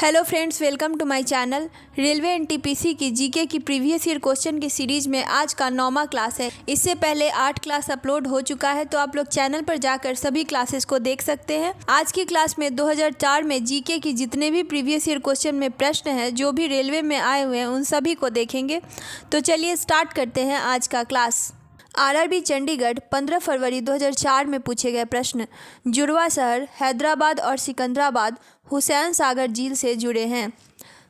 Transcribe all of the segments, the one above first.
Hello friends, welcome to my channel. Railway NTPC की GK की previous year question की series में आज का 9वां क्लास है। इससे पहले 8 क्लास अपलोड हो चुका है, तो आप लोग चैनल पर जाकर सभी क्लासेस को देख सकते हैं। आज की क्लास में 2004 में जीके की जितने भी प्रीवियस ईयर क्वेश्चन में प्रश्न हैं जो भी रेलवे में आए हुए हैं उन सभी को देखेंगे। तो चलिए स्टार्ट करते हैं आज का क्लास। आरआरबी चंडीगढ़ 15 फरवरी 2004 में पूछे गए प्रश्न। जुड़वा शहर हैदराबाद और सिकंदराबाद हुसैन सागर झील से जुड़े हैं।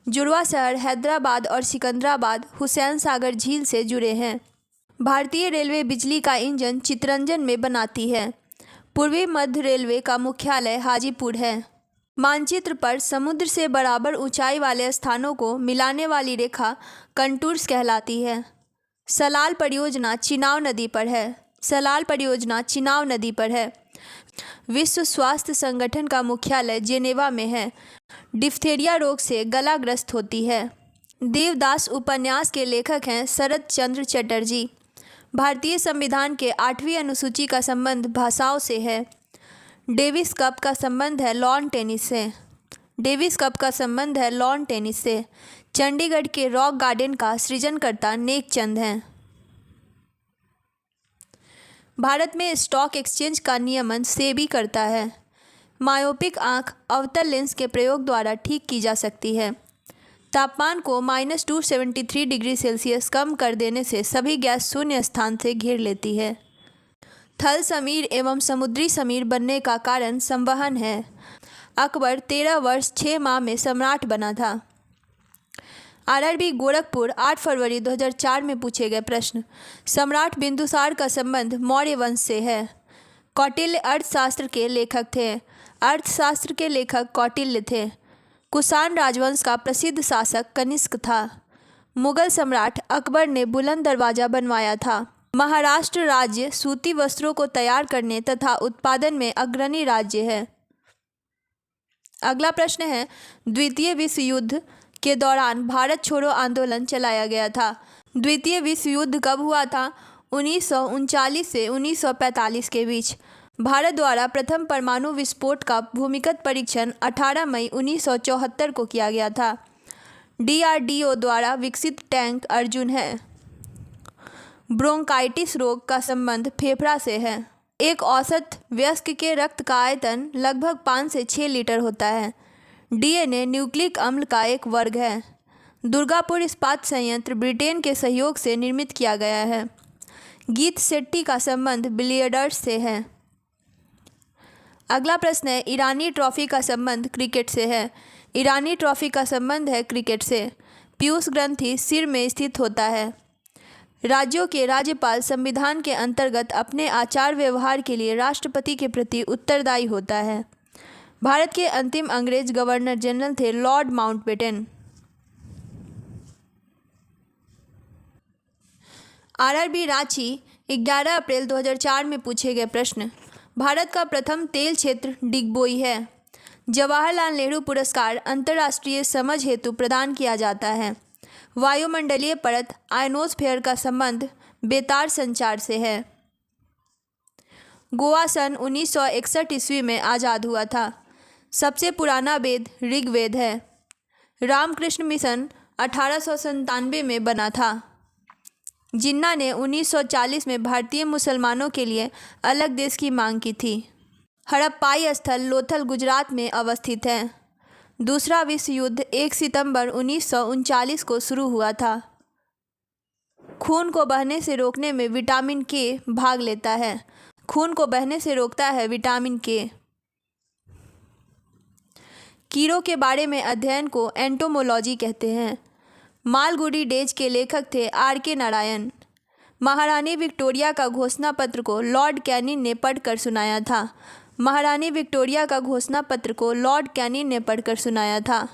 जुड़वा शहर हैदराबाद और सिकंदराबाद हुसैन सागर झील से जुड़े हैं। भारतीय रेलवे बिजली का इंजन चितरंजन में बनाती है। पूर्वी मध्य रेलवे का मुख्यालय हाजीपुर है। मानचित्र पर समुद्र से बराबर ऊंचाई वाले स्थानों को मिलाने वाली रेखा कंटूर्स कहलाती है। सलाल परियोजना चिनाब नदी पर है। सलाल परियोजना चिनाब नदी पर है। विश्व स्वास्थ्य संगठन का मुख्यालय जेनेवा में है। डिप्थीरिया रोग से गला ग्रस्त होती है। देवदास उपन्यास के लेखक हैं शरत चंद्र चटर्जी। भारतीय संविधान के 8वीं अनुसूची का संबंध भाषाओं से है। डेविस कप का संबंध है लॉन टेनिस से। डेविस कप का संबंध है लॉन टेनिस से। चंडीगढ़ के रॉक गार्डन का सृजनकर्ता नेक चंद हैं। भारत में स्टॉक एक्सचेंज का नियमन सेबी करता है। मायोपिक आंख अवतल लेंस के प्रयोग द्वारा ठीक की जा सकती है। तापमान को -273 डिग्री सेल्सियस कम कर देने से सभी गैस शून्य स्थान से घेर लेती है। थल समीर एवं समुद्री समीर बनने का कारण संवहन है। अकबर 13 वर्ष 6 माह में सम्राट बना था। आरआरबी गोरखपुर 8 फरवरी 2004 में पूछे गए प्रश्न। सम्राट बिंदुसार का संबंध मौर्य वंश से है। कौटिल्य अर्थशास्त्र के लेखक थे। अर्थशास्त्र के लेखक कौटिल्य थे। कुषाण राजवंश का प्रसिद्ध शासक कनिष्क था। मुगल सम्राट अकबर ने बुलंद दरवाजा बनवाया था। महाराष्ट्र राज्य सूती वस्त्रों को तैयार करने तथा उत्पादन में अग्रणी राज्य है। अगला प्रश्न है, द्वितीय विश्व युद्ध के दौरान भारत छोड़ो आंदोलन चलाया गया था। द्वितीय विश्व युद्ध कब हुआ था? 1939 से 1945 के बीच। भारत द्वारा प्रथम परमाणु विस्फोट का भूमिगत परीक्षण 18 मई 1974 को किया गया था। DRDO द्वारा विकसित टैंक अर्जुन है। ब्रोंकाइटिस रोग का संबंध फेफड़ा से है। एक औसत वयस्क के रक्त का आयतन लगभग 5 से 6 लीटर होता है। DNA न्यूक्लिक अम्ल का एक वर्ग है। दुर्गापुर इस्पात संयंत्र ब्रिटेन के सहयोग से निर्मित किया गया है। गीत शेट्टी का संबंध बिलियर्ड्स से है। अगला प्रश्न है, ईरानी ट्रॉफी का संबंध क्रिकेट से है। ईरानी ट्रॉफी का संबंध है क्रिकेट से। पीयूष ग्रंथि सिर में स्थित होता है। राज्यों के राज्यपाल संविधान के अंतर्गत अपने आचार व्यवहार के लिए राष्ट्रपति के प्रति उत्तरदायी होता है। भारत के अंतिम अंग्रेज गवर्नर जनरल थे लॉर्ड माउंटबेटन। आरआरबी रांची 11 अप्रैल 2004 में पूछे गए प्रश्न। भारत का प्रथम तेल क्षेत्र डिगबोई है। जवाहरलाल नेहरू पुरस्कार अंतर्राष्ट्रीय समझ हेतु प्रदान किया जाता है। वायुमंडलीय परत आयनोस्फीयर का संबंध बेतार संचार से है। गोवा सन 1961 ईस्वी में आज़ाद हुआ था। सबसे पुराना वेद ऋग्वेद है। रामकृष्ण मिशन 1897 में बना था। जिन्ना ने 1940 में भारतीय मुसलमानों के लिए अलग देश की मांग की थी। हड़प्पाई स्थल लोथल गुजरात में अवस्थित है। दूसरा विश्व युद्ध 1 सितंबर 1939 को शुरू हुआ था। खून को बहने से रोकने में विटामिन के भाग लेता है। खून को बहने से रोकता है विटामिन के। कीड़ों के बारे में अध्ययन को एंटोमोलॉजी कहते हैं। मालगुडी डेज के लेखक थे RK नारायण। महारानी विक्टोरिया का घोषणा पत्र को लॉर्ड कैनिंग ने पढ़कर सुनाया था। महारानी विक्टोरिया का घोषणा पत्र को लॉर्ड कैनिंग ने पढ़कर सुनाया था।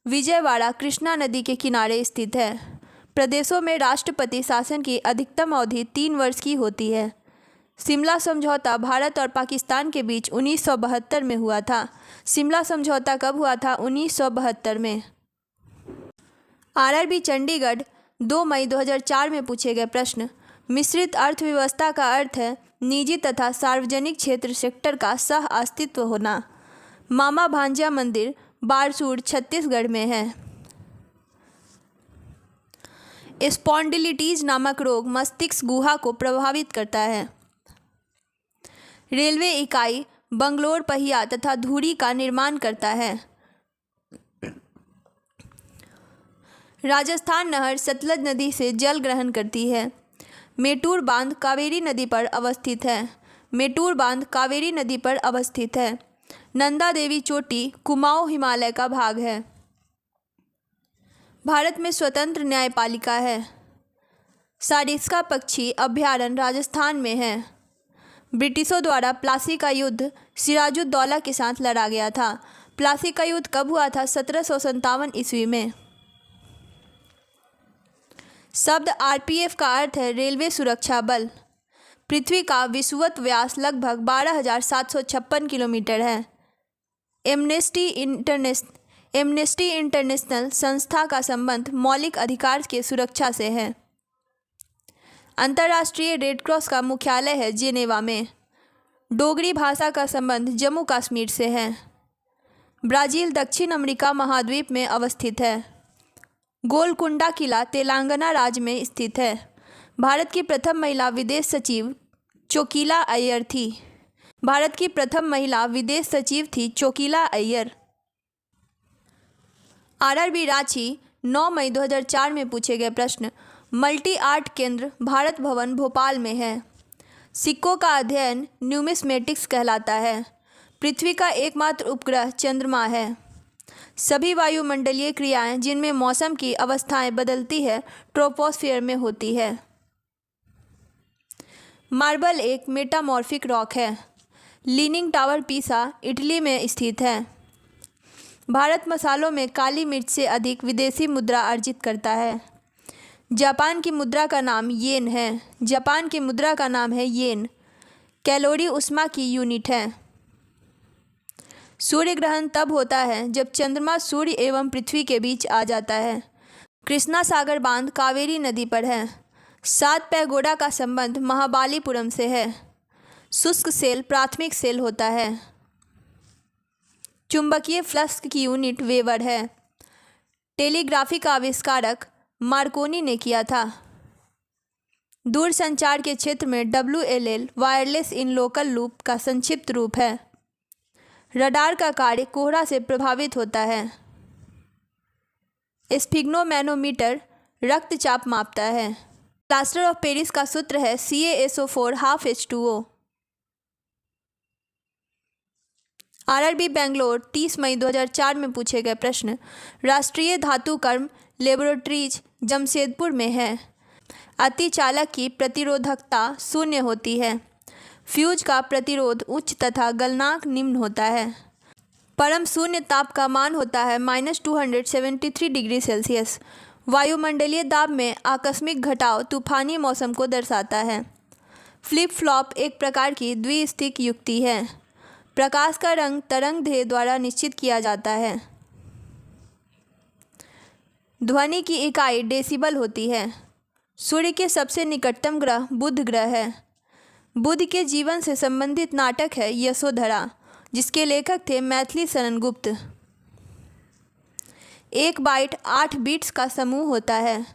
विजयवाड़ा कृष्णा नदी के किनारे स्थित है। प्रदेशों में राष्ट्रपति शासन की अधिकतम अवधि 3 वर्ष की होती है। शिमला समझौता भारत और पाकिस्तान के बीच 1972 में हुआ था। शिमला समझौता कब हुआ था? 1972 में। आरआरबी चंडीगढ़ 2 मई 2004 में पूछे गए प्रश्न। मिश्रित अर्थव्यवस्था का अर्थ है निजी तथा सार्वजनिक क्षेत्र सेक्टर का सह अस्तित्व होना। मामा भांजा मंदिर बारसूर छत्तीसगढ़ में है। स्पॉन्डिलिटीज नामक रोग मस्तिष्क गुहा को प्रभावित करता है। रेलवे इकाई बंगलोर पहिया तथा धुरी का निर्माण करता है। राजस्थान नहर सतलज नदी से जल ग्रहण करती है। मेटूर बांध कावेरी नदी पर अवस्थित है। मेटूर बांध कावेरी नदी पर अवस्थित है। नंदा देवी चोटी कुमाऊं हिमालय का भाग है। भारत में स्वतंत्र न्यायपालिका है। सारिस्का पक्षी अभयारण्य राजस्थान में है। ब्रिटिशों द्वारा प्लासी का युद्ध सिराजुद्दौला के साथ लड़ा गया था। प्लासी का युद्ध कब हुआ था? 1757 ईस्वी में। शब्द आरपीएफ का अर्थ है रेलवे सुरक्षा बल। पृथ्वी का विषुवत व्यास लगभग 12,756 किलोमीटर है। एमनेस्टी इंटरनेशनल संस्था का संबंध मौलिक अधिकार के सुरक्षा से है। अंतर्राष्ट्रीय रेड क्रॉस का मुख्यालय है जेनेवा में। डोगरी भाषा का संबंध जम्मू कश्मीर से है। ब्राज़ील दक्षिण अमेरिका महाद्वीप में अवस्थित है। गोलकुंडा किला तेलंगाना राज्य में स्थित है। भारत की प्रथम महिला विदेश सचिव चोकीला अय्यर थी। भारत की प्रथम महिला विदेश सचिव थी चोकीला अय्यर। आरआरबी रांची 9 मई 2004 में पूछे गए प्रश्न। मल्टी आर्ट केंद्र भारत भवन भोपाल में है। सिक्कों का अध्ययन न्यूमिस्मेटिक्स कहलाता है। पृथ्वी का एकमात्र उपग्रह चंद्रमा है। सभी वायुमंडलीय क्रियाएं जिनमें मौसम की अवस्थाएं बदलती है ट्रोपोस्फियर में होती है। मार्बल एक मेटामॉर्फिक रॉक है। लीनिंग टावर पीसा इटली में स्थित है। भारत मसालों में काली मिर्च से अधिक विदेशी मुद्रा अर्जित करता है। जापान की मुद्रा का नाम येन है। जापान की मुद्रा का नाम है येन। कैलोरी ऊष्मा की यूनिट है। सूर्य ग्रहण तब होता है जब चंद्रमा सूर्य एवं पृथ्वी के बीच आ जाता है। कृष्णा सागर बांध कावेरी नदी पर है। 7 पैगोडा का संबंध महाबलीपुरम से है। शुष्क सेल प्राथमिक सेल होता है। चुंबकीय फ्लक्स की यूनिट वेबर है। टेलीग्राफी का आविष्कारक मार्कोनी ने किया था। दूरसंचार के क्षेत्र में WLL wireless in local loop का संक्षिप्त रूप है। रडार का कार्य कोहरा से प्रभावित होता है। स्फिग्नोमैनोमीटर रक्तचाप मापता है। प्लास्टर ऑफ पेरिस का सूत्र है CaSO4 12H2O। आरआरबी बेंगलोर 30 मई 2004 में पूछे गए प्रश्न। राष्ट्रीय धातु कर्म लेबोरेटरीज जमशेदपुर में है। अतिचालक की प्रतिरोधकता 0 होती है। फ्यूज का प्रतिरोध उच्च तथा गलनांक निम्न होता है। परम शून्य ताप का मान होता है -273 डिग्री सेल्सियस। वायुमंडलीय दाब में आकस्मिक घटाव तूफानी मौसम को दर्शाता है। फ्लिप फ्लॉप एक प्रकार की द्विस्थिक युक्ति है। प्रकाश का रंग तरंग दैर्ध्य द्वारा निश्चित किया जाता है। ध्वनि की इकाई डेसिबल होती है। सूर्य के सबसे निकटतम ग्रह बुध ग्रह है। बुध के जीवन से संबंधित नाटक है यशोधरा, जिसके लेखक थे मैथिली शरण गुप्त। 1 बाइट 8 बीट्स का समूह होता है।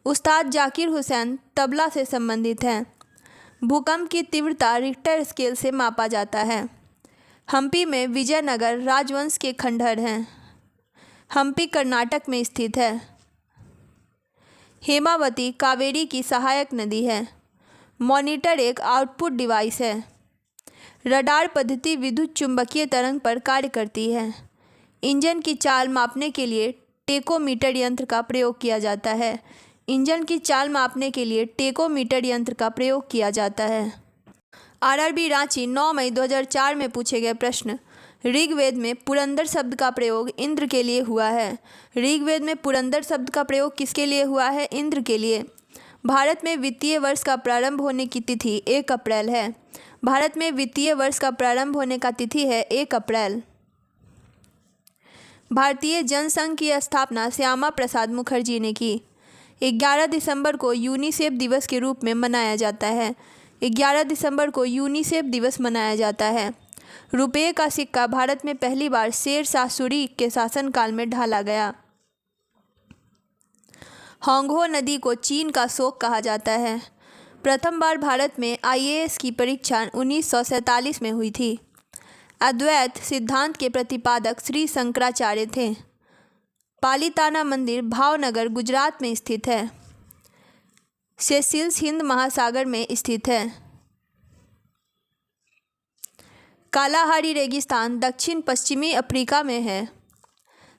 उस्ताद जाकिर हुसैन तबला से संबंधित हैं। भूकंप की तीव्रता रिक्टर स्केल से मापा जाता है। हम्पी में विजयनगर राजवंश के खंडहर हैं। हम्पी कर्नाटक में स्थित है। हेमावती कावेरी की सहायक नदी है। मॉनिटर एक आउटपुट डिवाइस है। रडार पद्धति विद्युत चुंबकीय तरंग पर कार्य करती है। इंजन की चाल मापने के लिए टेकोमीटर यंत्र का प्रयोग किया जाता है। इंजन की चाल मापने के लिए टेकोमीटर यंत्र का प्रयोग किया जाता है। आरआरबी रांची 9 मई 2004 में पूछे गए प्रश्न। ऋग्वेद में पुरंदर शब्द का प्रयोग इंद्र के लिए हुआ है। ऋग्वेद में पुरंदर शब्द का प्रयोग किसके लिए हुआ है? इंद्र के लिए। भारत में वित्तीय वर्ष का प्रारंभ होने की तिथि 1 अप्रैल है। भारत में वित्तीय वर्ष का प्रारंभ होने का तिथि है 1 अप्रैल। भारतीय जनसंघ की स्थापना श्यामा प्रसाद मुखर्जी ने की। 11 दिसंबर को यूनिसेफ दिवस के रूप में मनाया जाता है। 11 दिसंबर को यूनिसेफ दिवस मनाया जाता है। रुपये का सिक्का भारत में पहली बार शेर शाह सूरी के शासनकाल में ढाला गया। होंगहो नदी को चीन का शोक कहा जाता है। प्रथम बार भारत में IAS की परीक्षा 1947 में हुई थी। अद्वैत सिद्धांत के प्रतिपादक श्री शंकराचार्य थे। पालीताना मंदिर भावनगर गुजरात में स्थित है। सेशिल्स हिंद महासागर में स्थित है। कालाहारी रेगिस्तान दक्षिण पश्चिमी अफ्रीका में है।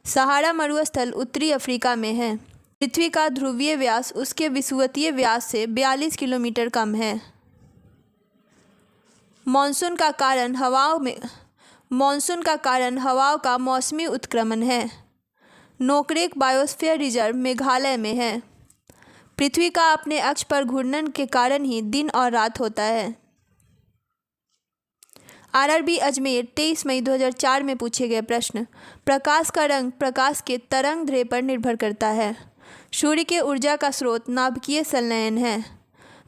सहारा मरुस्थल उत्तरी अफ्रीका में है। पृथ्वी का ध्रुवीय व्यास उसके विषुवतीय व्यास से 42 किलोमीटर कम है। मानसून का कारण हवाओं का मौसमी उत्क्रमण है। नोकरेक बायोस्फीयर रिजर्व मेघालय में है। पृथ्वी का अपने अक्ष पर घूर्णन के कारण ही दिन और रात होता है। RRB अजमेर 23 मई 2004 में पूछे गए प्रश्न। प्रकाश का रंग प्रकाश के तरंग दैर्ध्य पर निर्भर करता है। सूर्य के ऊर्जा का स्रोत नाभिकीय संलयन है।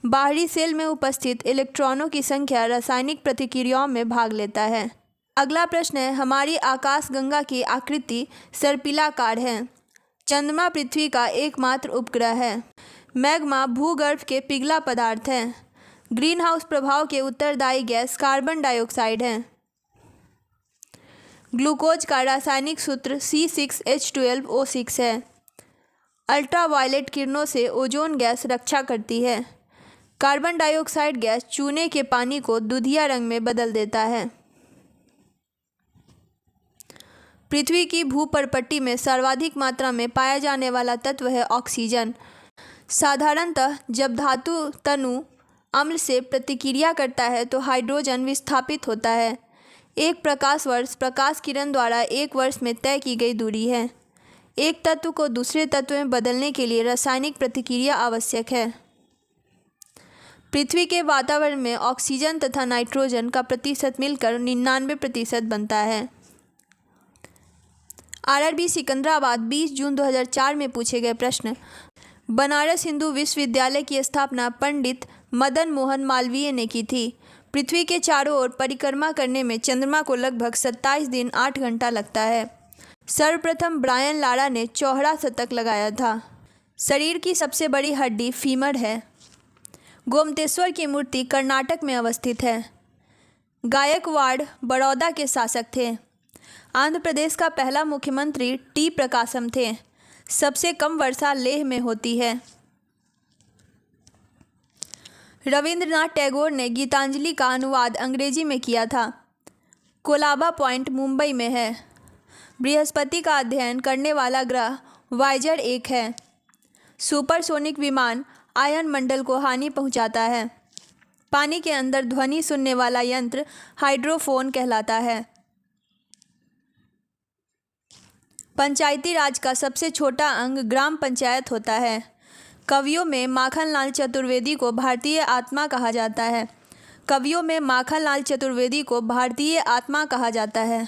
बाहरी सेल में उपस्थित इलेक्ट्रॉनों की संख्या रासायनिक प्रतिक्रियाओं में भाग लेता है। अगला प्रश्न है, हमारी आकाशगंगा की आकृति सर्पिलाकार है। चंद्रमा पृथ्वी का एकमात्र उपग्रह है। मैग्मा भूगर्भ के पिघला पदार्थ है। ग्रीन हाउस प्रभाव के उत्तरदायी गैस कार्बन डाइऑक्साइड है। ग्लूकोज का रासायनिक सूत्र C6H12O6 है। अल्ट्रावायलेट किरणों से ओजोन गैस रक्षा करती है। कार्बन डाइऑक्साइड गैस चूने के पानी को दूधिया रंग में बदल देता है। पृथ्वी की भूपर्पट्टी में सर्वाधिक मात्रा में पाया जाने वाला तत्व है ऑक्सीजन। साधारणतः जब धातु तनु अम्ल से प्रतिक्रिया करता है तो हाइड्रोजन विस्थापित होता है। एक प्रकाश वर्ष प्रकाश किरण द्वारा एक वर्ष में तय की गई दूरी है। एक तत्व को दूसरे तत्व में बदलने के लिए रासायनिक प्रतिक्रिया आवश्यक है। पृथ्वी के वातावरण में ऑक्सीजन तथा नाइट्रोजन का प्रतिशत मिलकर 99% बनता है। RRB सिकंदराबाद 20 जून 2004 में पूछे गए प्रश्न। बनारस हिंदू विश्वविद्यालय की स्थापना पंडित मदन मोहन मालवीय ने की थी। पृथ्वी के चारों ओर परिक्रमा करने में चंद्रमा को लगभग 27 दिन 8 घंटा लगता है। सर्वप्रथम ब्रायन लारा ने चौहरा शतक लगाया था। शरीर की सबसे बड़ी हड्डी फीमर है। गोमतेश्वर की मूर्ति कर्नाटक में अवस्थित है। गायकवाड़ बड़ौदा के शासक थे। आंध्र प्रदेश का पहला मुख्यमंत्री T प्रकाशम थे। सबसे कम वर्षा लेह में होती है। रविंद्रनाथ टैगोर ने गीतांजलि का अनुवाद अंग्रेजी में किया था। कोलाबा पॉइंट मुंबई में है। बृहस्पति का अध्ययन करने वाला ग्रह वायेजर 1 है। सुपरसोनिक विमान आयन मंडल को हानि पहुंचाता है। पानी के अंदर ध्वनि सुनने वाला यंत्र हाइड्रोफोन कहलाता है। पंचायती राज का सबसे छोटा अंग ग्राम पंचायत होता है। कवियों में माखनलाल चतुर्वेदी को भारतीय आत्मा कहा जाता है। कवियों में माखनलाल चतुर्वेदी को भारतीय आत्मा कहा जाता है।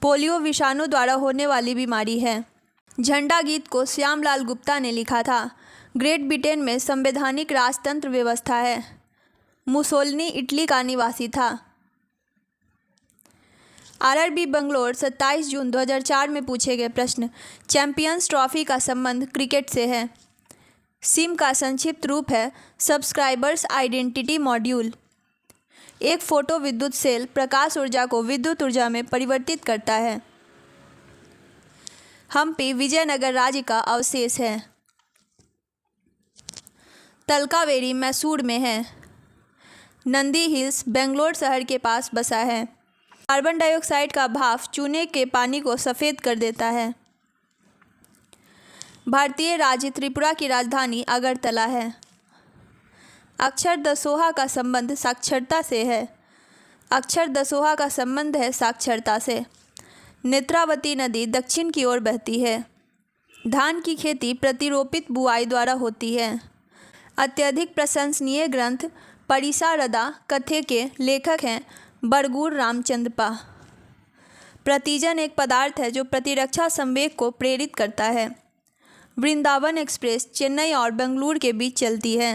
पोलियो विषाणु द्वारा होने वाली बीमारी है। झंडा गीत को श्यामलाल गुप्ता ने लिखा था। ग्रेट ब्रिटेन में संवैधानिक राजतंत्र व्यवस्था है। मुसोलिनी इटली का निवासी था। RRB बंगलोर 27 जून 2004 में पूछे गए प्रश्न। चैंपियंस ट्रॉफी का संबंध क्रिकेट से है। सिम का संक्षिप्त रूप है सब्सक्राइबर्स आइडेंटिटी मॉड्यूल। एक फोटो विद्युत सेल प्रकाश ऊर्जा को विद्युत ऊर्जा में परिवर्तित करता है। हम्पी विजयनगर राज्य का अवशेष है। तलकावेरी मैसूर में है। नंदी हिल्स बेंगलोर शहर के पास बसा है। कार्बन डाइऑक्साइड का भाप चूने के पानी को सफ़ेद कर देता है। भारतीय राज्य त्रिपुरा की राजधानी अगरतला है। अक्षर दसोहा का संबंध साक्षरता से है। अक्षर दसोहा का संबंध है साक्षरता से। नेत्रावती नदी दक्षिण की ओर बहती है। धान की खेती प्रतिरोपित बुआई द्वारा होती है। अत्यधिक प्रशंसनीय ग्रंथ परिसारदा कथे के लेखक हैं बरगूर रामचंद्रपा। प्रतिजन एक पदार्थ है जो प्रतिरक्षा संवेग को प्रेरित करता है। वृंदावन एक्सप्रेस चेन्नई और बेंगलुरु के बीच चलती है।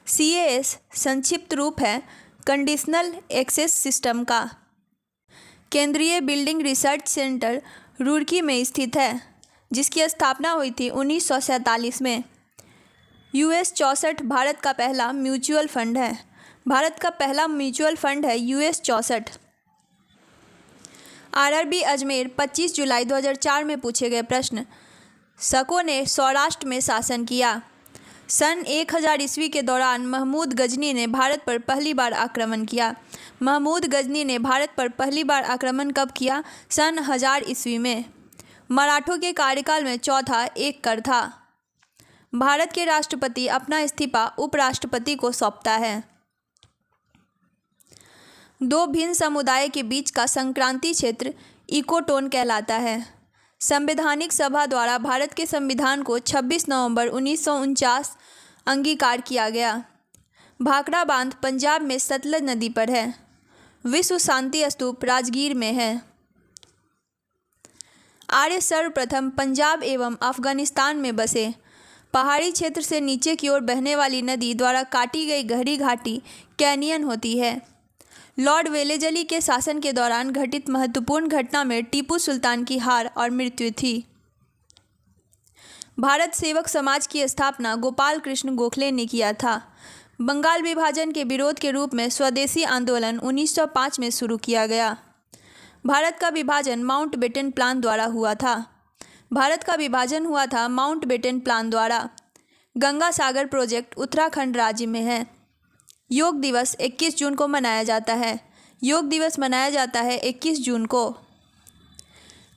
CAS संक्षिप्त रूप है कंडीशनल एक्सेस सिस्टम का। केंद्रीय बिल्डिंग रिसर्च सेंटर रुड़की में स्थित है, जिसकी स्थापना हुई थी 1947 में। US 64 भारत का पहला म्यूचुअल फंड है। भारत का पहला म्यूचुअल फंड है US 64। RRB अजमेर 25 जुलाई 2004 में पूछे गए प्रश्न। शकों ने सौराष्ट्र में शासन किया। सन 1000 ईस्वी के दौरान महमूद गजनी ने भारत पर पहली बार आक्रमण किया। महमूद गजनी ने भारत पर पहली बार आक्रमण कब किया? सन 1000 ईस्वी में। मराठों के कार्यकाल में चौथा एक कर था। भारत के राष्ट्रपति अपना इस्तीफा उपराष्ट्रपति को सौंपता है। दो भिन्न समुदाय के बीच का संक्रांति क्षेत्र इकोटोन कहलाता है। संवैधानिक सभा द्वारा भारत के संविधान को 26 नवंबर 1949 अंगीकार किया गया। भाखड़ा बांध पंजाब में सतलज नदी पर है। विश्व शांति स्तूप राजगीर में है। आर्य सर्वप्रथम पंजाब एवं अफगानिस्तान में बसे। पहाड़ी क्षेत्र से नीचे की ओर बहने वाली नदी द्वारा काटी गई गहरी घाटी कैनियन होती है। लॉर्ड वेलेजली के शासन के दौरान घटित महत्वपूर्ण घटना में टीपू सुल्तान की हार और मृत्यु थी। भारत सेवक समाज की स्थापना गोपाल कृष्ण गोखले ने किया था। बंगाल विभाजन के विरोध के रूप में स्वदेशी आंदोलन 1905 में शुरू किया गया। भारत का विभाजन माउंटबेटन प्लान द्वारा हुआ था। भारत का विभाजन हुआ था माउंटबेटन प्लान द्वारा। गंगा सागर प्रोजेक्ट उत्तराखंड राज्य में है। योग दिवस 21 जून को मनाया जाता है। योग दिवस मनाया जाता है 21 जून को।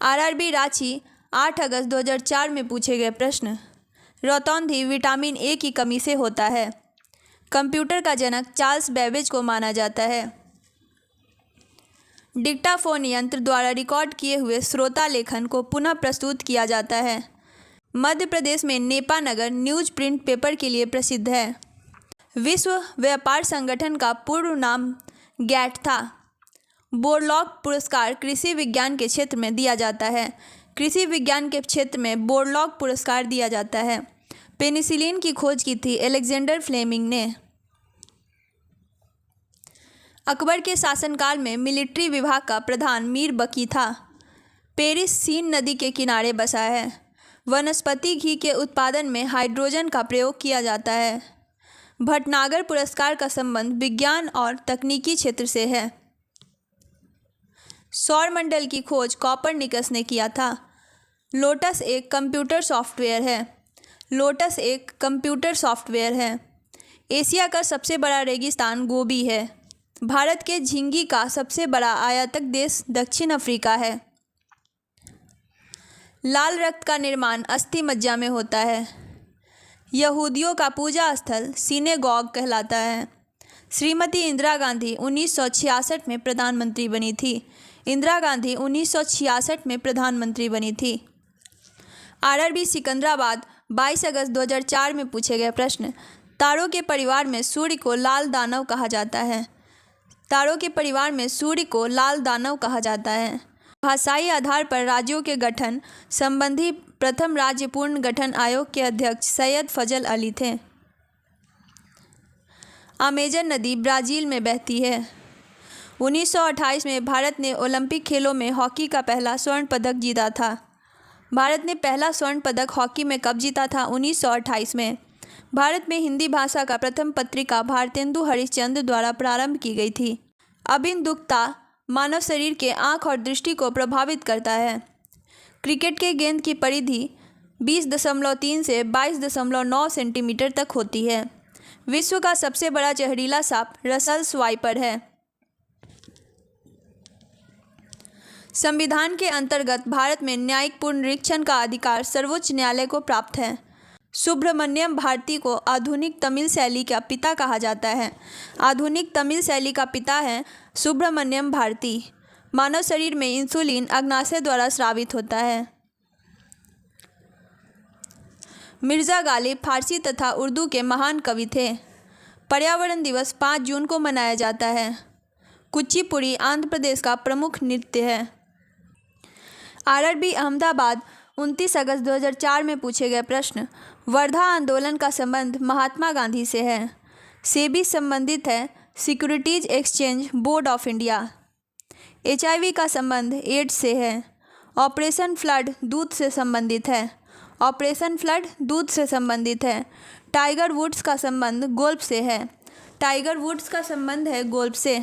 RRB रांची 8 अगस्त 2004 में पूछे गए प्रश्न। रतौंधी विटामिन A की कमी से होता है। कंप्यूटर का जनक चार्ल्स बेबेज को माना जाता है। डिक्टाफोन यंत्र द्वारा रिकॉर्ड किए हुए श्रोता लेखन को पुनः प्रस्तुत किया जाता है। मध्य प्रदेश में नेपा नगर न्यूज प्रिंट पेपर के लिए प्रसिद्ध है। विश्व व्यापार संगठन का पूर्व नाम गैट था। बोरलॉग पुरस्कार कृषि विज्ञान के क्षेत्र में दिया जाता है। कृषि विज्ञान के क्षेत्र में बोरलॉग पुरस्कार दिया जाता है। पेनिसिलिन की खोज की थी अलेक्जेंडर फ्लेमिंग ने। अकबर के शासनकाल में मिलिट्री विभाग का प्रधान मीर बकी था। पेरिस सीन नदी के किनारे बसा है। वनस्पति घी के उत्पादन में हाइड्रोजन का प्रयोग किया जाता है। भटनागर पुरस्कार का संबंध विज्ञान और तकनीकी क्षेत्र से है। सौर मंडल की खोज कॉपरनिकस ने किया था। लोटस एक कंप्यूटर सॉफ्टवेयर है। लोटस एक कंप्यूटर सॉफ्टवेयर है। एशिया का सबसे बड़ा रेगिस्तान गोबी है। भारत के झींगी का सबसे बड़ा आयातक देश दक्षिण अफ्रीका है। लाल रक्त का निर्माण अस्थि मज्जा में होता है। यहूदियों का पूजा स्थल सिनेगॉग कहलाता है। श्रीमती इंदिरा गांधी 1966 में प्रधानमंत्री बनी थी। इंदिरा गांधी 1966 में प्रधानमंत्री बनी थी। RRB सिकंदराबाद 22 अगस्त 2004 में पूछे गए प्रश्न। तारों के परिवार में सूर्य को लाल दानव कहा जाता है। तारों के परिवार में सूर्य को लाल दानव कहा जाता है। भाषाई आधार पर राज्यों के गठन संबंधी प्रथम राज्य पूर्ण गठन आयोग के अध्यक्ष सैयद फजल अली थे। अमेजन नदी ब्राज़ील में बहती है। 1928 में भारत ने ओलंपिक खेलों में हॉकी का पहला स्वर्ण पदक जीता था। भारत ने पहला स्वर्ण पदक हॉकी में कब जीता था? 1928 में। भारत में हिंदी भाषा का प्रथम पत्रिका भारतेंदु हरिश्चंद्र द्वारा प्रारंभ की गई थी। अबिंदुकता मानव शरीर के आँख और दृष्टि को प्रभावित करता है। क्रिकेट के गेंद की परिधि 20.3 से 22.9 सेंटीमीटर तक होती है। विश्व का सबसे बड़ा जहरीला सांप रसल्स वाइपर है। संविधान के अंतर्गत भारत में न्यायिक पुनरीक्षण का अधिकार सर्वोच्च न्यायालय को प्राप्त है। सुब्रमण्यम भारती को आधुनिक तमिल शैली का पिता कहा जाता है। आधुनिक तमिल शैली का पिता है सुब्रमण्यम भारती। मानव शरीर में इंसुलिन अग्नाशय द्वारा स्रावित होता है। मिर्ज़ा गालिब फारसी तथा उर्दू के महान कवि थे। पर्यावरण दिवस 5 जून को मनाया जाता है। कुचिपुड़ी आंध्र प्रदेश का प्रमुख नृत्य है। RRB अहमदाबाद 29 अगस्त 2004 में पूछे गए प्रश्न। वर्धा आंदोलन का संबंध महात्मा गांधी से है। सेबी संबंधित है securities exchange board of India. HIV का संबंध एड्स से है। ऑपरेशन फ्लड दूध से संबंधित है। ऑपरेशन फ्लड दूध से संबंधित है। टाइगर वुड्स का संबंध गोल्फ से है। टाइगर वुड्स का संबंध है गोल्फ से।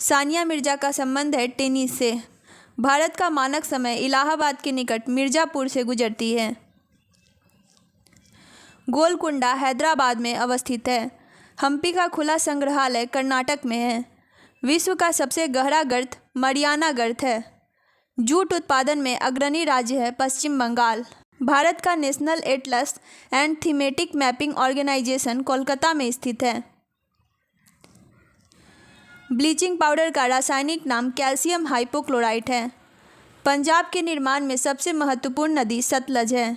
सानिया मिर्जा का संबंध है टेनिस से। भारत का मानक समय इलाहाबाद के निकट मिर्ज़ापुर से गुजरती है। गोलकुंडा हैदराबाद में अवस्थित है। हम्पी का खुला संग्रहालय कर्नाटक में है। विश्व का सबसे गहरा गर्त मरियाना गर्त है। जूट उत्पादन में अग्रणी राज्य है पश्चिम बंगाल। भारत का national atlas and thematic mapping organisation Kolkata में स्थित है। ब्लीचिंग पाउडर का रासायनिक नाम कैल्शियम हाइपोक्लोराइट है। पंजाब के निर्माण में सबसे महत्वपूर्ण नदी सतलज है।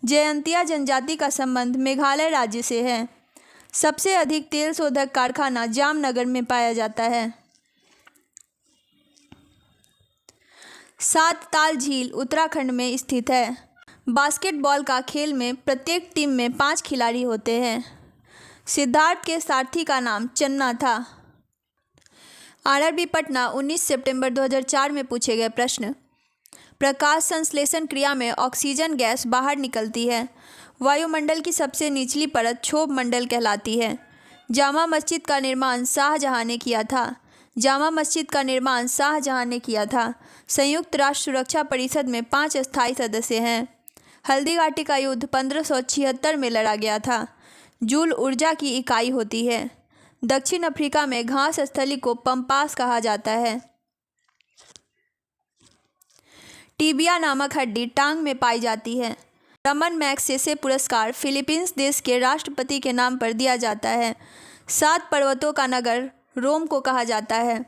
जयंतिया जनजाति का संबंध मेघालय राज्य से है। सबसे अधिक तेल शोधक कारखाना जामनगर में पाया जाता है। सात ताल झील उत्तराखंड में स्थित है। बास्केटबॉल का खेल में प्रत्येक टीम में 5 खिलाड़ी होते हैं। सिद्धार्थ के सारथी का नाम चन्ना था। आरआरबी पटना 19 सितंबर 2004 में पूछे गए प्रश्न। प्रकाश संश्लेषण क्रिया में ऑक्सीजन गैस बाहर निकलती है। वायुमंडल की सबसे निचली परत क्षोभ मंडल कहलाती है। जामा मस्जिद का निर्माण शाहजहां ने किया था। जामा मस्जिद का निर्माण शाहजहां ने किया था। संयुक्त राष्ट्र सुरक्षा परिषद में 5 स्थायी सदस्य हैं। हल्दीघाटी का युद्ध 1576 में लड़ा गया था। जूल ऊर्जा की इकाई होती है। दक्षिण अफ्रीका में घास स्थली को पंपास कहा जाता है। टीबिया नामक हड्डी टांग में पाई जाती है। रमन मैग्सेसे पुरस्कार फिलीपींस देश के राष्ट्रपति के नाम पर दिया जाता है। 7 पर्वतों का नगर रोम को कहा जाता है।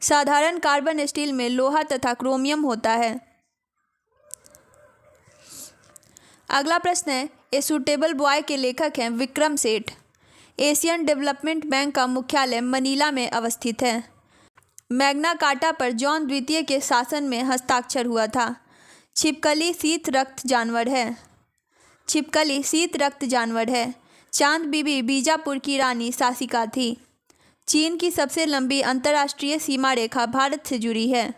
साधारण कार्बन स्टील में लोहा तथा क्रोमियम होता है। अगला प्रश्न है, ए सूटेबल बॉय के लेखक हैं Vikram Seth. Asian development bank का मुख्यालय मनीला में अवस्थित है। मैग्ना कार्टा पर जॉन द्वितीय के शासन में हस्ताक्षर हुआ था। छिपकली शीत रक्त जानवर है। छिपकली शीत रक्त जानवर है। चांद बीबी बीजापुर की रानी शासिका थी। चीन की सबसे लंबी अंतर्राष्ट्रीय सीमा रेखा भारत से जुड़ी है।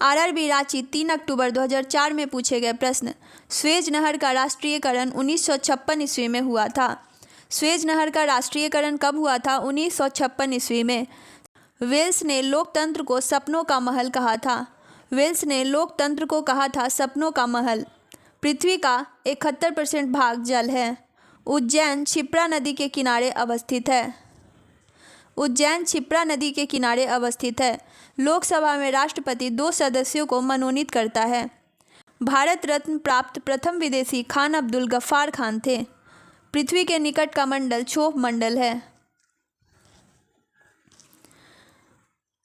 आरआरबी रांची 3 अक्टूबर 2004 में पूछे गए प्रश्न। स्वेज नहर का राष्ट्रीयकरण 1956 ईस्वी में हुआ था। स्वेज नहर का राष्ट्रीयकरण कब हुआ था? 1956 ईस्वी में। वेल्स ने लोकतंत्र को सपनों का महल कहा था। वेल्स ने लोकतंत्र को कहा था सपनों का महल। पृथ्वी का 71% भाग जल है। उज्जैन क्षिप्रा नदी के किनारे अवस्थित है। उज्जैन क्षिप्रा नदी के किनारे अवस्थित है। लोकसभा में राष्ट्रपति 2 सदस्यों को मनोनीत करता है। भारत रत्न प्राप्त प्रथम विदेशी खान अब्दुल गफ्फार खान थे। पृथ्वी के निकट का मंडल क्षोभ मंडल है।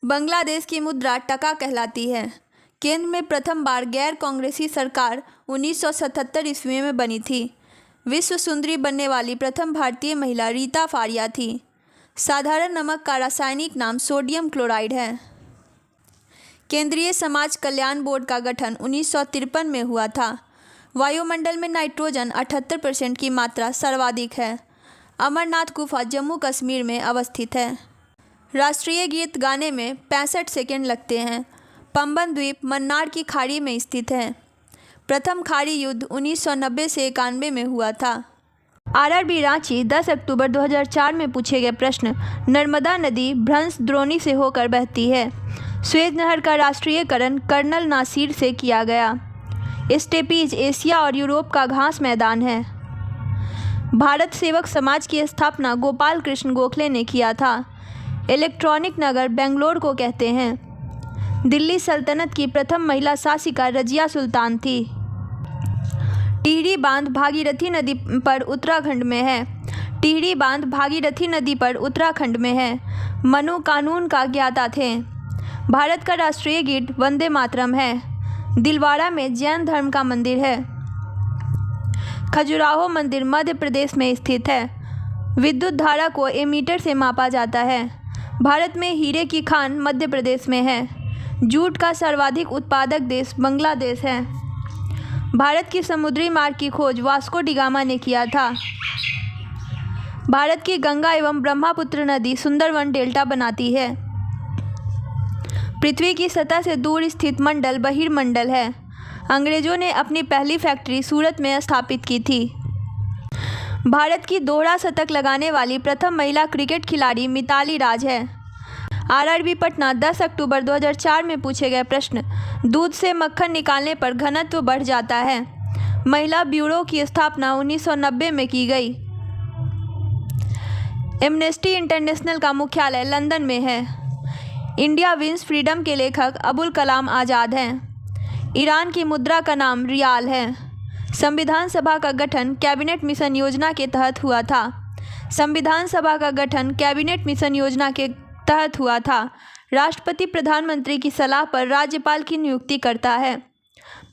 बांग्लादेश की मुद्रा टका कहलाती है। केंद्र में प्रथम बार गैर कांग्रेसी सरकार 1977 ईस्वी में बनी थी। विश्व सुंदरी बनने वाली प्रथम भारतीय महिला रीता फारिया थी। साधारण नमक का रासायनिक नाम सोडियम क्लोराइड है। केंद्रीय समाज कल्याण बोर्ड का गठन 1953 में हुआ था। वायुमंडल में नाइट्रोजन 78% की मात्रा सर्वाधिक है। अमरनाथ गुफा जम्मू कश्मीर में अवस्थित है। राष्ट्रीय गीत गाने में 65 सेकंड लगते हैं। पंबन द्वीप मन्नार की खाड़ी में स्थित है। प्रथम खाड़ी युद्ध 1990 से 91 में हुआ था। आरआरबी रांची 10 अक्टूबर 2004 में पूछे गए प्रश्न। नर्मदा नदी भ्रंश द्रोणी से होकर बहती है। स्वेज नहर का राष्ट्रीयकरण कर्नल नासिर से किया गया। स्टेपीज एशिया और यूरोप का घास मैदान है। भारत सेवक समाज की स्थापना गोपाल कृष्ण गोखले ने किया था। इलेक्ट्रॉनिक नगर बेंगलोर को कहते हैं। दिल्ली सल्तनत की प्रथम महिला शासिका रजिया सुल्तान थी। टिहरी बांध भागीरथी नदी पर उत्तराखंड में है। टिहरी बांध भागीरथी नदी पर उत्तराखंड में है। मनु कानून का ज्ञाता थे। भारत का राष्ट्रीय गीत वंदे मातरम है। दिलवाड़ा में जैन धर्म का मंदिर है। खजुराहो मंदिर मध्य प्रदेश में स्थित है। विद्युत धारा को एमीटर से मापा जाता है। भारत में हीरे की खान मध्य प्रदेश में है। जूट का सर्वाधिक उत्पादक देश बांग्लादेश है। भारत की समुद्री मार्ग की खोज वास्को डी गामा ने किया था। भारत की गंगा एवं ब्रह्मपुत्र नदी सुंदरवन डेल्टा बनाती है। पृथ्वी की सतह से दूर स्थित मंडल बहिर्मंडल है। अंग्रेजों ने अपनी पहली फैक्ट्री सूरत में स्थापित की थी। भारत की दोहरा शतक लगाने वाली प्रथम महिला क्रिकेट खिलाड़ी मिताली राज है। आरआरबी पटना 10 अक्टूबर 2004 में पूछे गए प्रश्न। दूध से मक्खन निकालने पर घनत्व बढ़ जाता है। महिला ब्यूरो की स्थापना 1990 में की गई। एमनेस्टी इंटरनेशनल का मुख्यालय लंदन में है। इंडिया विंस फ्रीडम के लेखक अबुल कलाम आज़ाद हैं। ईरान की मुद्रा का नाम रियाल है। संविधान सभा का गठन कैबिनेट मिशन योजना के तहत हुआ था। संविधान सभा का गठन कैबिनेट मिशन योजना के तहत हुआ था। राष्ट्रपति प्रधानमंत्री की सलाह पर राज्यपाल की नियुक्ति करता है।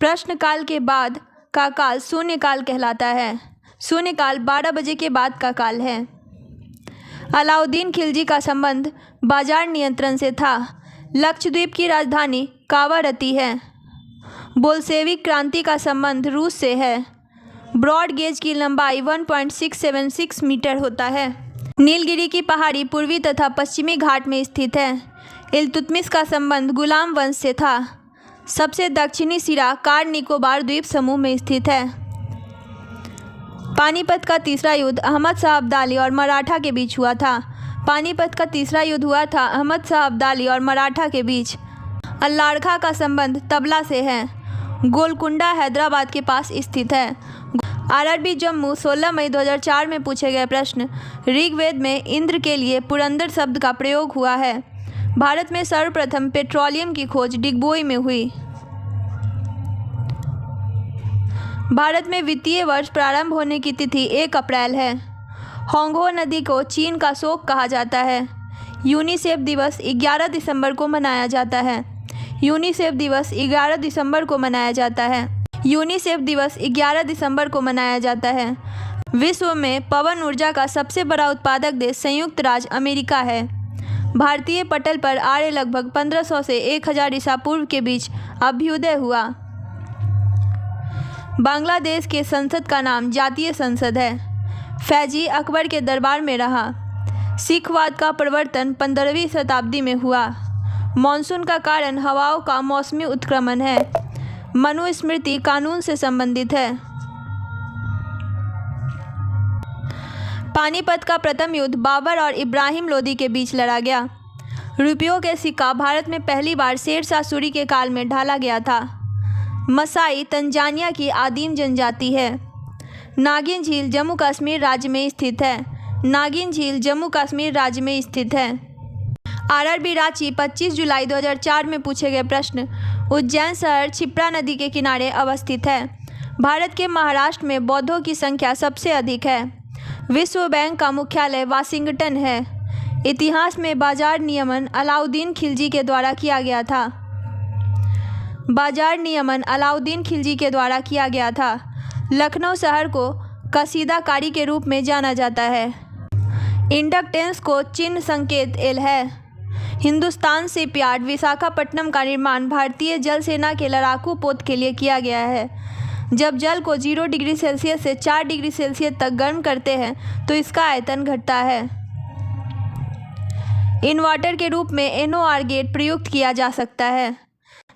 प्रश्नकाल के बाद का काल शून्यकाल कहलाता है। शून्यकाल 12 बजे के बाद का काल है। अलाउद्दीन खिलजी का संबंध बाजार नियंत्रण से था। लक्षद्वीप की राजधानी कावारती है। बोल्शेविक क्रांति का संबंध रूस से है। ब्रॉड गेज की लंबाई 1.676 मीटर होता है। नीलगिरी की पहाड़ी पूर्वी तथा पश्चिमी घाट में स्थित है। इल्तुतमिश का संबंध गुलाम वंश से था। सबसे दक्षिणी सिरा कार निकोबार द्वीप समूह में स्थित है। पानीपत का तीसरा युद्ध अहमद शाह अब्दाली और मराठा के बीच हुआ था। पानीपत का तीसरा युद्ध हुआ था अहमद शाह अब्दाली और मराठा के बीच। अल्लाड़खा का संबंध तबला से है। गोलकुंडा हैदराबाद के पास स्थित है। आरआरबी जम्मू 16 मई 2004 में पूछे गए प्रश्न। ऋग्वेद में इंद्र के लिए पुरंदर शब्द का प्रयोग हुआ है। भारत में सर्वप्रथम पेट्रोलियम की खोज डिगबोई में हुई। भारत में वित्तीय वर्ष प्रारंभ होने की तिथि 1 अप्रैल है। होंगहो नदी को चीन का शोक कहा जाता है। यूनिसेफ दिवस 11 दिसंबर को मनाया जाता है। यूनिसेफ दिवस 11 दिसंबर को मनाया जाता है। यूनिसेफ दिवस 11 दिसंबर को मनाया जाता है। विश्व में पवन ऊर्जा का सबसे बड़ा उत्पादक देश संयुक्त राज्य अमेरिका है। भारतीय पटल पर आर्य लगभग 1500 से 1000 ईसा पूर्व के बीच अभ्युदय हुआ। बांग्लादेश के संसद का नाम जातीय संसद है। फैजी अकबर के दरबार में रहा। सिखवाद का प्रवर्तन 15वीं शताब्दी में हुआ। मॉनसून का कारण हवाओं का मौसमी उत्क्रमण है। मनुस्मृति कानून से संबंधित है। पानीपत का प्रथम युद्ध बाबर और इब्राहिम लोदी के बीच लड़ा गया। रुपयों के सिक्का भारत में पहली बार शेर शाह सूरी के काल में ढाला गया था। मसाई तंजानिया की आदिम जनजाति है। नागिन झील जम्मू कश्मीर राज्य में स्थित है। नागिन झील जम्मू कश्मीर राज्य में स्थित है। आरआरबी रांची 25 जुलाई 2004 में पूछे गए प्रश्न। उज्जैन शहर क्षिप्रा नदी के किनारे अवस्थित है। भारत के महाराष्ट्र में बौद्धों की संख्या सबसे अधिक है। विश्व बैंक का मुख्यालय वाशिंगटन है। इतिहास में बाजार नियमन अलाउद्दीन खिलजी के द्वारा किया गया था। बाजार अलाउद्दीन खिलजी के द्वारा किया गया था। लखनऊ शहर को कसीदाकारी के रूप में जाना जाता है। इंडक्टेंस को चिन्ह संकेत एल है। हिंदुस्तान शिपयार्ड विशाखापट्टनम का निर्माण भारतीय जल सेना के लड़ाकू पोत के लिए किया गया है। जब जल को 0 डिग्री सेल्सियस से 4 डिग्री सेल्सियस तक गर्म करते हैं तो इसका आयतन घटता है। इन्वर्टर के रूप में NOR गेट प्रयुक्त किया जा सकता है।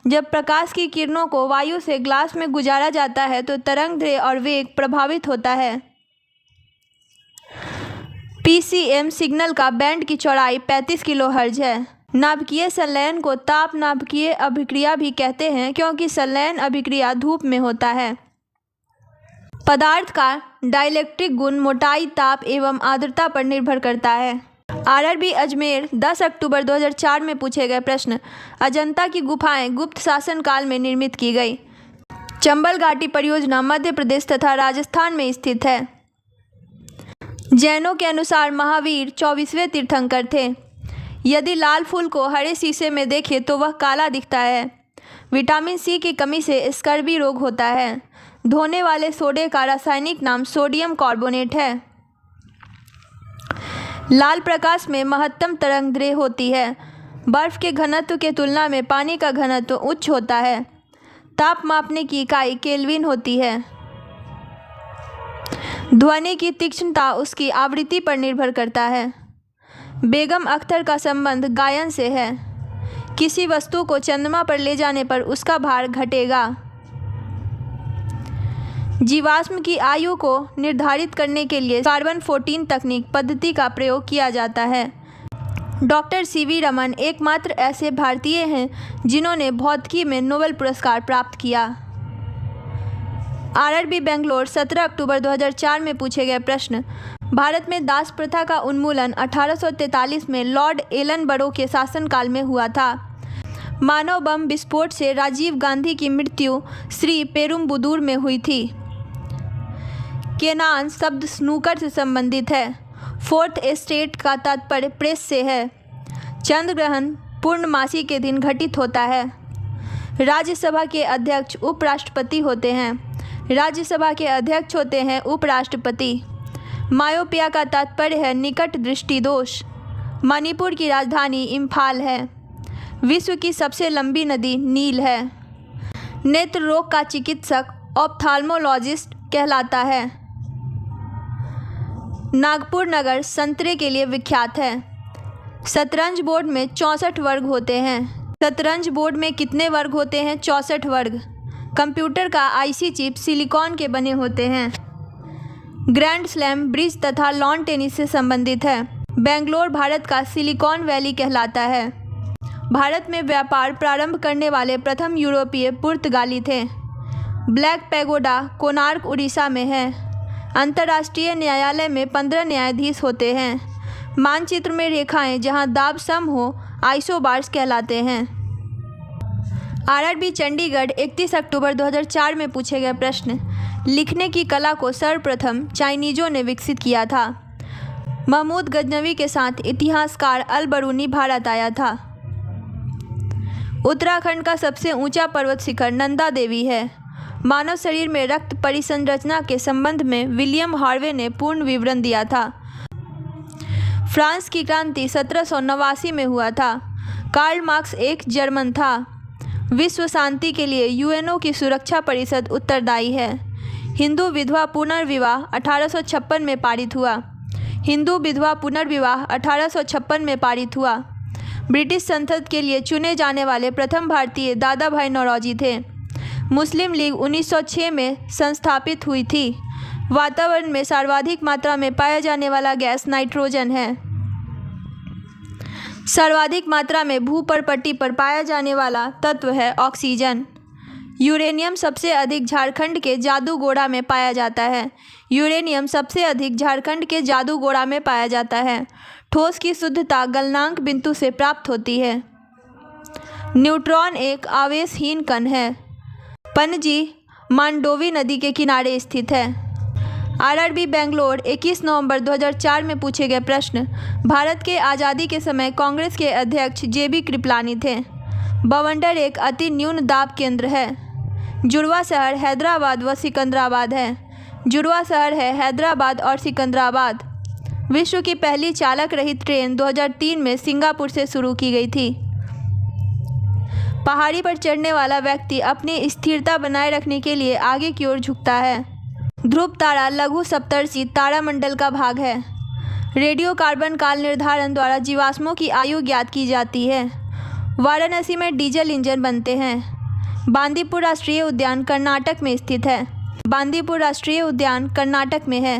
जब प्रकाश की किरणों को वायु से ग्लास में गुजारा जाता है तो तरंगदैर्घ्य और वेग प्रभावित होता है। PCM सिग्नल का बैंड की चौड़ाई 35 किलोहर्ट्ज है। नाभिकीय संलयन को ताप नाभिकीय अभिक्रिया भी कहते हैं क्योंकि संलयन अभिक्रिया धूप में होता है। पदार्थ का डाइलेक्ट्रिक गुण मोटाई, ताप एवं आर्द्रता पर निर्भर करता है। आरआरबी अजमेर 10 अक्टूबर 2004 में पूछे गए प्रश्न। अजंता की गुफाएं गुप्त शासन काल में निर्मित की गई। चंबल घाटी परियोजना मध्य प्रदेश तथा राजस्थान में स्थित है। जैनों के अनुसार महावीर 24वें तीर्थंकर थे। यदि लाल फूल को हरे शीशे में देखें तो वह काला दिखता है। विटामिन सी की कमी से स्कर्वी रोग होता है। धोने वाले सोडे का रासायनिक नाम सोडियम कार्बोनेट है। लाल प्रकाश में महत्तम तरंगदैर्घ्य होती है। बर्फ के घनत्व के तुलना में पानी का घनत्व उच्च होता है। ताप मापने की इकाई केल्विन होती है। ध्वनि की तीक्ष्णता उसकी आवृत्ति पर निर्भर करता है। बेगम अख्तर का संबंध गायन से है। किसी वस्तु को चंद्रमा पर ले जाने पर उसका भार घटेगा। जीवाश्म की आयु को निर्धारित करने के लिए कार्बन 14 तकनीक पद्धति का प्रयोग किया जाता है। डॉक्टर सीवी रमन एकमात्र ऐसे भारतीय हैं जिन्होंने भौतिकी में नोबेल पुरस्कार प्राप्त किया। आरआरबी बेंगलोर 17 अक्टूबर 2004 में पूछे गए प्रश्न। भारत में दास प्रथा का उन्मूलन 1843 में लॉर्ड एलनबरो के शासनकाल में हुआ था। मानव बम विस्फोट से राजीव गांधी की मृत्यु श्री पेरुम्बुदूर में हुई थी। केनान शब्द स्नूकर से संबंधित है। फोर्थ एस्टेट का तात्पर्य प्रेस से है। चंद्र ग्रहण पूर्णमासी के दिन घटित होता है। राज्यसभा के अध्यक्ष उपराष्ट्रपति होते हैं। राज्यसभा के अध्यक्ष होते हैं उपराष्ट्रपति। मायोपिया का तात्पर्य है निकट दृष्टि दोष। मणिपुर की राजधानी इम्फाल है। विश्व की सबसे लंबी नदी नील है। नेत्र रोग का चिकित्सक ऑप्थाल्मोलॉजिस्ट कहलाता है। नागपुर नगर संतरे के लिए विख्यात है। शतरंज बोर्ड में 64 वर्ग होते हैं। शतरंज बोर्ड में कितने वर्ग होते हैं? 64 वर्ग। कंप्यूटर का आईसी चिप सिलिकॉन के बने होते हैं। ग्रैंड स्लैम ब्रिज तथा लॉन टेनिस से संबंधित है। बेंगलोर भारत का सिलिकॉन वैली कहलाता है। भारत में व्यापार प्रारंभ करने वाले प्रथम यूरोपीय पुर्तगाली थे। ब्लैक पैगोडा कोणार्क उड़ीसा में है। अंतर्राष्ट्रीय न्यायालय में 15 न्यायाधीश होते हैं। मानचित्र में रेखाएं जहां दाब सम हो आइसोबार्स कहलाते हैं। आरआरबी चंडीगढ़ 31 अक्टूबर 2004 में पूछे गए प्रश्न। लिखने की कला को सर्वप्रथम चाइनीजों ने विकसित किया था। महमूद गजनवी के साथ इतिहासकार अल बरूनी भारत आया था। उत्तराखंड का सबसे ऊंचा पर्वत शिखर नंदा देवी है। मानव शरीर में रक्त परिसंरचना के संबंध में विलियम हार्वे ने पूर्ण विवरण दिया था। फ्रांस की क्रांति 1789 में हुआ था। कार्ल मार्क्स एक जर्मन था। विश्व शांति के लिए यूएनओ की सुरक्षा परिषद उत्तरदायी है। हिंदू विधवा पुनर्विवाह 1856 में पारित हुआ। हिंदू विधवा पुनर्विवाह 1856 में पारित हुआ। ब्रिटिश संसद के लिए चुने जाने वाले प्रथम भारतीय दादा भाई नौरोजी थे। मुस्लिम लीग 1906 में संस्थापित हुई थी। वातावरण में सर्वाधिक मात्रा में पाया जाने वाला गैस नाइट्रोजन है। सर्वाधिक मात्रा में भूपर्पट्टी पर पाया जाने वाला तत्व है ऑक्सीजन। यूरेनियम सबसे अधिक झारखंड के जादूगोड़ा में पाया जाता है। यूरेनियम सबसे अधिक झारखंड के जादूगोड़ा में पाया जाता है। ठोस की शुद्धता गलनांक बिंदु से प्राप्त होती है। न्यूट्रॉन एक आवेशहीन कण है। पणजी मांडोवी नदी के किनारे स्थित है। आरआरबी बेंगलोर 21 नवंबर 2004 में पूछे गए प्रश्न। भारत के आज़ादी के समय कांग्रेस के अध्यक्ष जेबी कृपलानी थे। बवंडर एक अति न्यून दाब केंद्र है। जुड़वा शहर हैदराबाद व सिकंदराबाद है। जुड़वा शहर है हैदराबाद और सिकंदराबाद। विश्व की पहली चालक रहित ट्रेन 2003 में सिंगापुर से शुरू की गई थी। पहाड़ी पर चढ़ने वाला व्यक्ति अपनी स्थिरता बनाए रखने के लिए आगे की ओर झुकता है। ध्रुव तारा लघु सप्तर्षि तारामंडल का भाग है। रेडियो कार्बन काल निर्धारण द्वारा जीवाश्मों की आयु ज्ञात की जाती है। वाराणसी में डीजल इंजन बनते हैं। बांदीपुर राष्ट्रीय उद्यान कर्नाटक में स्थित है। बांदीपुर राष्ट्रीय उद्यान कर्नाटक में है।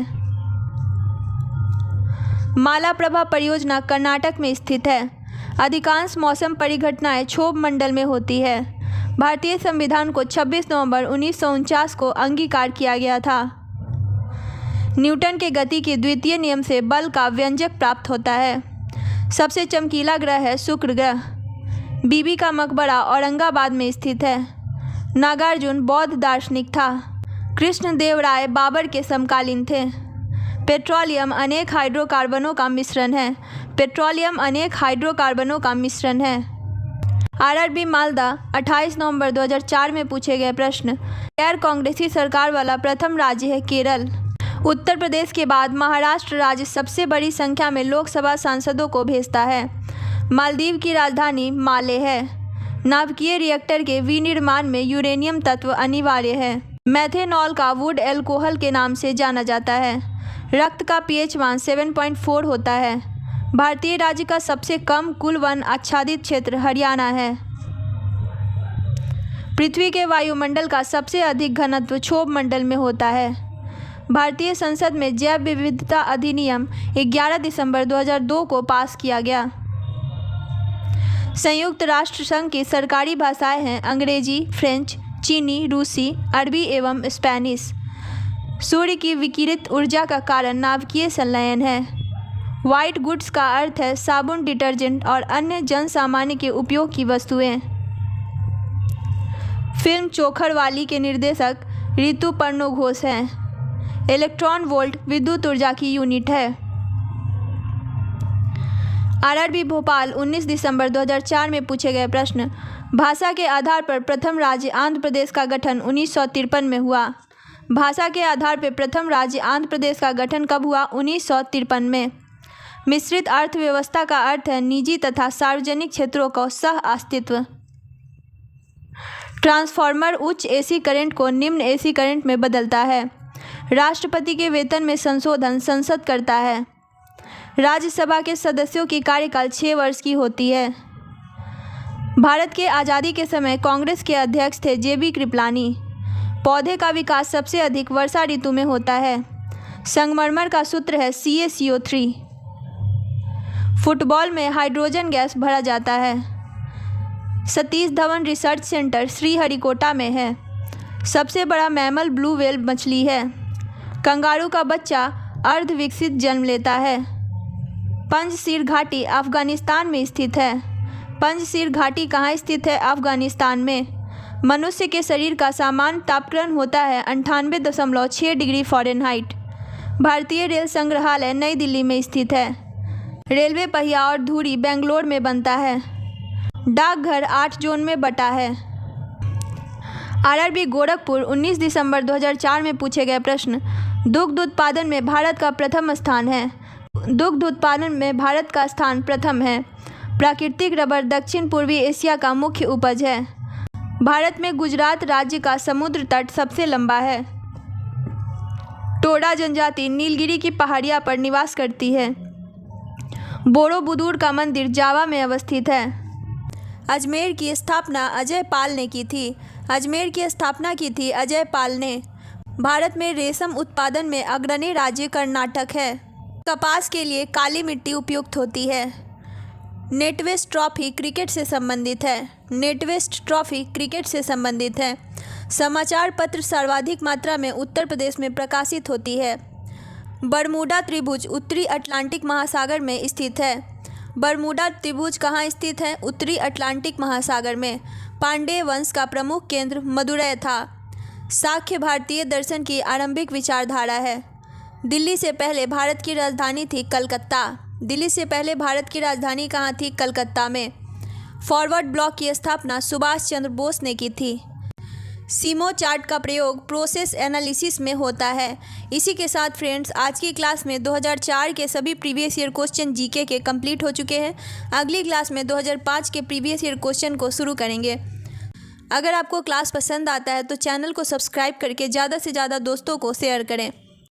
मालाप्रभा परियोजना कर्नाटक में स्थित है। अधिकांश मौसम परिघटनाएं क्षोभ मंडल में होती है। भारतीय संविधान को 26 नवंबर 1949 को अंगीकार किया गया था। न्यूटन के गति के द्वितीय नियम से बल का व्यंजक प्राप्त होता है। सबसे चमकीला ग्रह है शुक्र ग्रह। बीबी का मकबरा औरंगाबाद में स्थित है। नागार्जुन बौद्ध दार्शनिक था। कृष्णदेव राय बाबर के समकालीन थे। पेट्रोलियम अनेक हाइड्रोकार्बनों का मिश्रण है। पेट्रोलियम अनेक हाइड्रोकार्बनों का मिश्रण है। आरआरबी मालदा 28 नवंबर 2004 में पूछे गए प्रश्न। गैर कांग्रेसी सरकार वाला प्रथम राज्य है केरल। उत्तर प्रदेश के बाद महाराष्ट्र राज्य सबसे बड़ी संख्या में लोकसभा सांसदों को भेजता है। मालदीव की राजधानी माले है। नाभिकीय रिएक्टर के विनिर्माण में यूरेनियम तत्व अनिवार्य है। मेथेनॉल का वुड एल्कोहल के नाम से जाना जाता है। रक्त का पीएच मान 7.4 होता है। भारतीय राज्य का सबसे कम कुल वन आच्छादित क्षेत्र हरियाणा है। पृथ्वी के वायुमंडल का सबसे अधिक घनत्व क्षोभ मंडल में होता है। भारतीय संसद में जैव विविधता अधिनियम 11 दिसंबर 2002 को पास किया गया। संयुक्त राष्ट्र संघ की सरकारी भाषाएं हैं अंग्रेजी, फ्रेंच, चीनी, रूसी, अरबी एवं स्पेनिश। सूर्य की विकिरित ऊर्जा का कारण नाभिकीय संलयन है। व्हाइट गुड्स का अर्थ है साबुन, डिटर्जेंट और अन्य जन सामान्य के उपयोग की वस्तुएं। फिल्म चोखड़वाली के निर्देशक ऋतुपर्णो घोष हैं। इलेक्ट्रॉन वोल्ट विद्युत ऊर्जा की यूनिट है। आरआरबी भोपाल 19 दिसंबर 2004 में पूछे गए प्रश्न। भाषा के आधार पर प्रथम राज्य आंध्र प्रदेश का गठन 1953 में हुआ। भाषा के आधार पर प्रथम राज्य आंध्र प्रदेश का गठन कब हुआ? 1953 में। मिश्रित अर्थव्यवस्था का अर्थ है निजी तथा सार्वजनिक क्षेत्रों का सह अस्तित्व। ट्रांसफार्मर उच्च एसी करंट को निम्न एसी करंट में बदलता है। राष्ट्रपति के वेतन में संशोधन संसद करता है। राज्यसभा के सदस्यों की कार्यकाल 6 वर्ष की होती है। भारत के आज़ादी के समय कांग्रेस के अध्यक्ष थे जेबी कृपलानी। पौधे का विकास सबसे अधिक वर्षा ऋतु में होता है। संगमरमर का सूत्र है CaCO3। फुटबॉल में हाइड्रोजन गैस भरा जाता है। सतीश धवन रिसर्च सेंटर श्रीहरिकोटा में है। सबसे बड़ा मैमल ब्लू व्हेल मछली है। कंगारू का बच्चा अर्ध विकसित जन्म लेता है। पंजशीर घाटी अफगानिस्तान में स्थित है। पंजशीर घाटी कहाँ स्थित है? अफगानिस्तान में। मनुष्य के शरीर का सामान्य तापक्रम होता है 98.6 डिग्री फ़ारेनहाइट। भारतीय रेल संग्रहालय नई दिल्ली में स्थित है। रेलवे पहिया और धुरी बेंगलोर में बनता है। डाकघर 8 जोन में बटा है। आरआरबी गोरखपुर 19 दिसंबर 2004 में पूछे गए प्रश्न। दुग्ध उत्पादन में भारत का प्रथम स्थान है। दुग्ध उत्पादन में भारत का स्थान प्रथम है। प्राकृतिक रबर दक्षिण पूर्वी एशिया का मुख्य उपज है। भारत में गुजरात राज्य का समुद्र तट सबसे लंबा है। टोडा जनजाति नीलगिरी की पहाड़ियाँ पर निवास करती है। बोरोबुदुर का मंदिर जावा में अवस्थित है। अजमेर की स्थापना अजय पाल ने की थी। अजमेर की स्थापना की थी अजय पाल ने। भारत में रेशम उत्पादन में अग्रणी राज्य कर्नाटक है। कपास के लिए काली मिट्टी उपयुक्त होती है। नेटवेस्ट ट्रॉफी क्रिकेट से संबंधित है। नेटवेस्ट ट्रॉफी क्रिकेट से संबंधित है। समाचार पत्र सर्वाधिक मात्रा में उत्तर प्रदेश में प्रकाशित होती है। बरमूडा त्रिभुज उत्तरी अटलांटिक महासागर में स्थित है। बरमूडा त्रिभुज कहाँ स्थित है? उत्तरी अटलांटिक महासागर में। पांड्य वंश का प्रमुख केंद्र मदुरै था। शाक्य भारतीय दर्शन की आरंभिक विचारधारा है। दिल्ली से पहले भारत की राजधानी थी कलकत्ता। दिल्ली से पहले भारत की राजधानी कहाँ थी? कलकत्ता में। फॉरवर्ड ब्लॉक की स्थापना सुभाष चंद्र बोस ने की थी। सीमो चार्ट का प्रयोग प्रोसेस एनालिसिस में होता है। इसी के साथ फ्रेंड्स आज की क्लास में 2004 के सभी प्रीवियस ईयर क्वेश्चन जीके के कंप्लीट हो चुके हैं। अगली क्लास में 2005 के प्रीवियस ईयर क्वेश्चन को शुरू करेंगे। अगर आपको क्लास पसंद आता है तो चैनल को सब्सक्राइब करके ज़्यादा से ज़्यादा दोस्तों को शेयर करें।